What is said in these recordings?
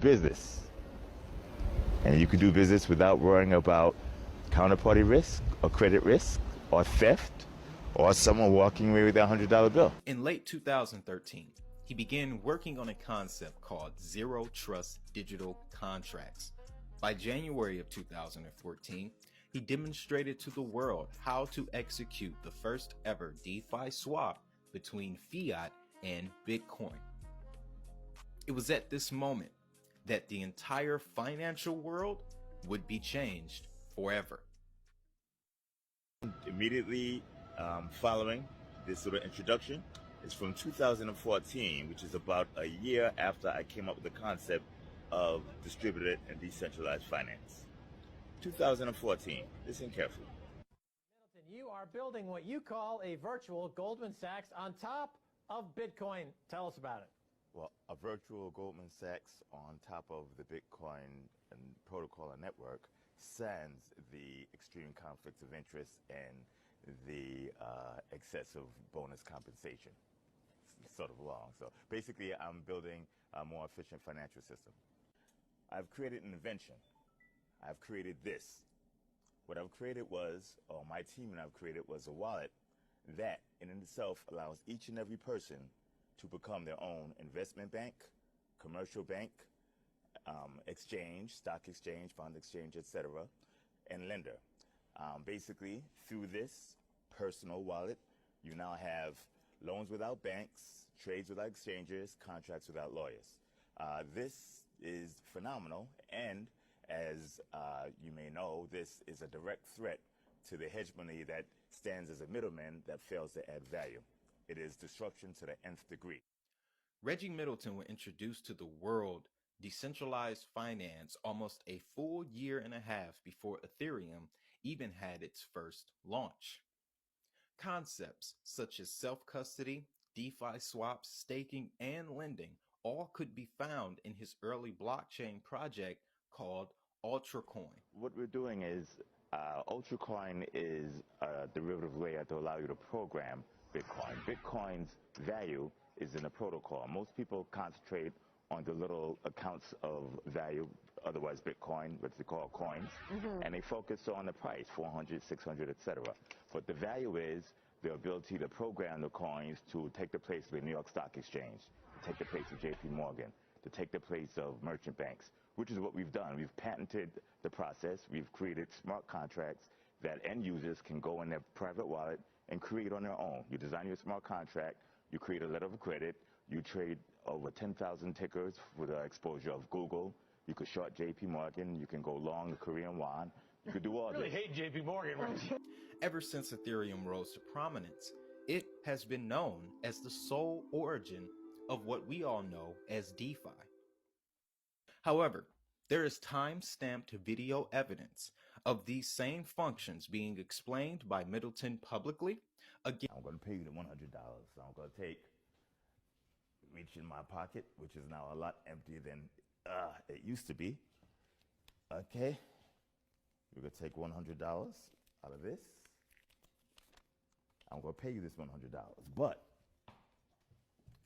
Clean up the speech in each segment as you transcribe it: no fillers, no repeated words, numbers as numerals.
business. And you can do business without worrying about counterparty risk or credit risk or theft or someone walking away with a $100 bill. In late 2013, he began working on a concept called Zero Trust Digital Contracts. By January of 2014, he demonstrated to the world how to execute the first ever DeFi swap between fiat and Bitcoin. It was at this moment that the entire financial world would be changed forever. Immediately following this sort of introduction is from 2014, which is about a year after I came up with the concept of distributed and decentralized finance. 2014, listen carefully. Middleton, you are building what you call a virtual Goldman Sachs on top of Bitcoin. Tell us about it. Well, a virtual Goldman Sachs on top of the Bitcoin and protocol and network sans the extreme conflicts of interest and the excessive bonus compensation. It's sort of long. So basically, I'm building a more efficient financial system. I've created an invention. I've created this. What I've created was, or my team and I've created was a wallet that in itself allows each and every person to become their own investment bank, commercial bank, exchange, stock exchange, bond exchange, etc., and lender. Basically, through this personal wallet, you now have loans without banks, trades without exchanges, contracts without lawyers. This is phenomenal, and as you may know, this is a direct threat to the hegemony that stands as a middleman that fails to add value. It is disruption to the nth degree. Reggie Middleton was introduced to the world decentralized finance almost a full year and a half before Ethereum even had its first launch. Concepts such as self-custody, DeFi swaps, staking, and lending all could be found in his early blockchain project called UltraCoin. What we're doing is, UltraCoin is a derivative layer to allow you to program Bitcoin. Bitcoin's value is in the protocol. Most people concentrate on the little accounts of value, otherwise Bitcoin, what they call coins, and they focus on the price, 400, 600, etc. But the value is the ability to program the coins to take the place of the New York Stock Exchange, to take the place of JP Morgan, to take the place of merchant banks, which is what we've done. We've patented the process. We've created smart contracts that end users can go in their private wallet and create on their own. You design your smart contract, you create a letter of credit, you trade over 10,000 tickers with the exposure of Google. You could short JP Morgan, you can go long the Korean won, you could do all I really this. hate JP Morgan, Reggie. Ever since Ethereum rose to prominence, it has been known as the sole origin of what we all know as DeFi. However, there is time-stamped video evidence of these same functions being explained by Middleton publicly. Again, I'm going to pay you the $100. So I'm going to reach in my pocket, which is now a lot emptier than it used to be. Okay, we're going to take $100 out of this. I'm going to pay you this $100, but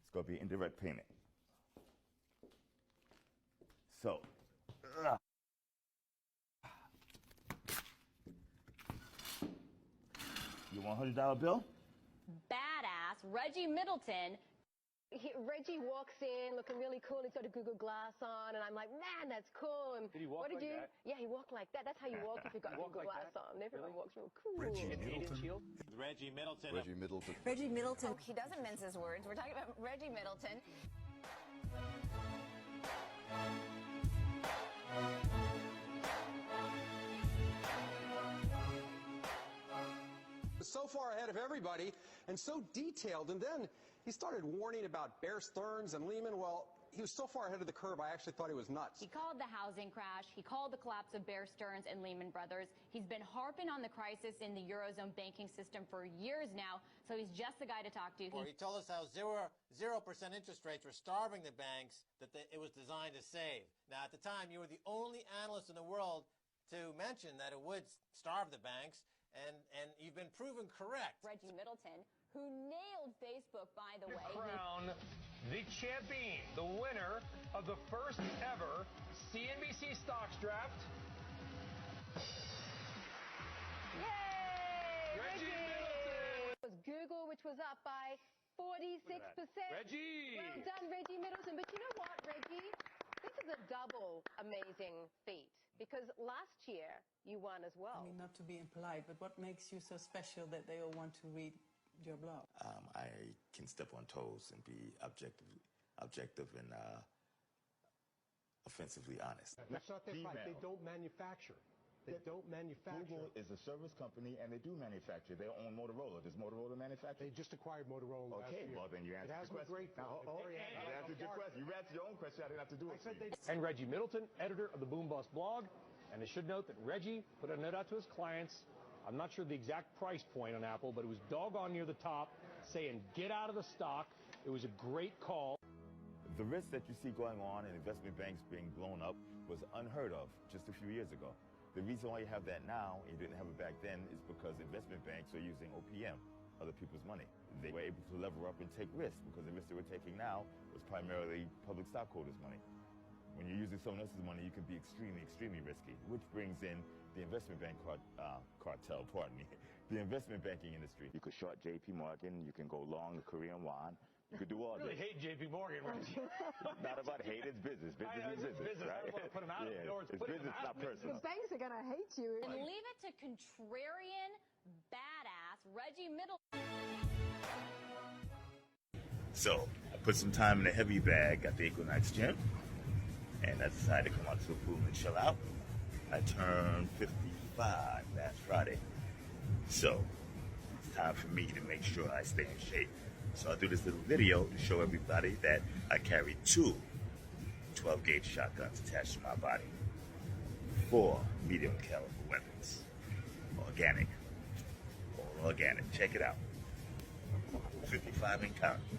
it's going to be indirect payment. So, you want $100 bill? Badass Reggie Middleton. Reggie walks in looking really cool. He's got a Google Glass on, and I'm like, man, that's cool. And Did he walk what did like you? that? Yeah, he walked like that. That's how you walk if you've got a Google like Glass that? on. Everyone walks real cool. Reggie Middleton. Reggie Middleton. Reggie Middleton. Reggie Middleton. He doesn't mince his words. We're talking about Reggie Middleton. So far ahead of everybody and so detailed, and then he started warning about Bear Stearns and Lehman. Well, he was so far ahead of the curve, I actually thought he was nuts. He called the housing crash. He called the collapse of Bear Stearns and Lehman Brothers. He's been harping on the crisis in the Eurozone banking system for years now, so he's just the guy to talk to. He told us how 0% interest rates were starving the banks, that it was designed to save. Now, at the time, you were the only analyst in the world to mention that it would starve the banks, and you've been proven correct. Reggie Middleton, who nailed Facebook, by the way. Crown the champion, the winner of the first ever CNBC Stocks Draft. Yay! Reggie Middleton! It was Google, which was up by 46%. Reggie! Well done, Reggie Middleton. But you know what, Reggie? This is a double amazing feat because last year you won as well. I mean, not to be impolite, but what makes you so special that they all want to read your blog? I can step on toes and be objective and offensively honest. That's not their fight. They don't manufacture. They don't manufacture. Google is a service company, and they do manufacture. They own Motorola. Does Motorola manufacture? They just acquired Motorola last year. Okay, well, then you answered the question. You answered your question. You answered your own question. I didn't have to do it. And Reggie Middleton, editor of the Boom Bust blog. And I should note that Reggie put a note out to his clients. I'm not sure the exact price point on Apple, but it was doggone near the top, saying, get out of the stock. It was a great call. The risk that you see going on in investment banks being blown up was unheard of just a few years ago. The reason why you have that now, and you didn't have it back then, is because investment banks are using OPM, other people's money. They were able to lever up and take risks because the risk they were taking now was primarily public stockholders' money. When you're using someone else's money, you can be extremely, extremely risky, which brings in the investment bank cartel, pardon me, the investment banking industry. You could short JP Morgan, you can go long the Korean won. You could do all I really this. hate JP Morgan, Reggie. Not about hate, it's business. Business is business, right? I don't want to put them out of the door. It's business, not personal. The banks are going to hate you. And leave it to contrarian, badass Reggie Middleton. So, I put some time in a heavy bag at the Equinox Gym, and I decided to come out to the pool and chill out. I turned 55 last Friday. So, it's time for me to make sure I stay in shape. So I'll do this little video to show everybody that I carry 2 12-gauge shotguns attached to my body. 4 medium caliber weapons. Organic. All organic. Check it out. 55 and counting.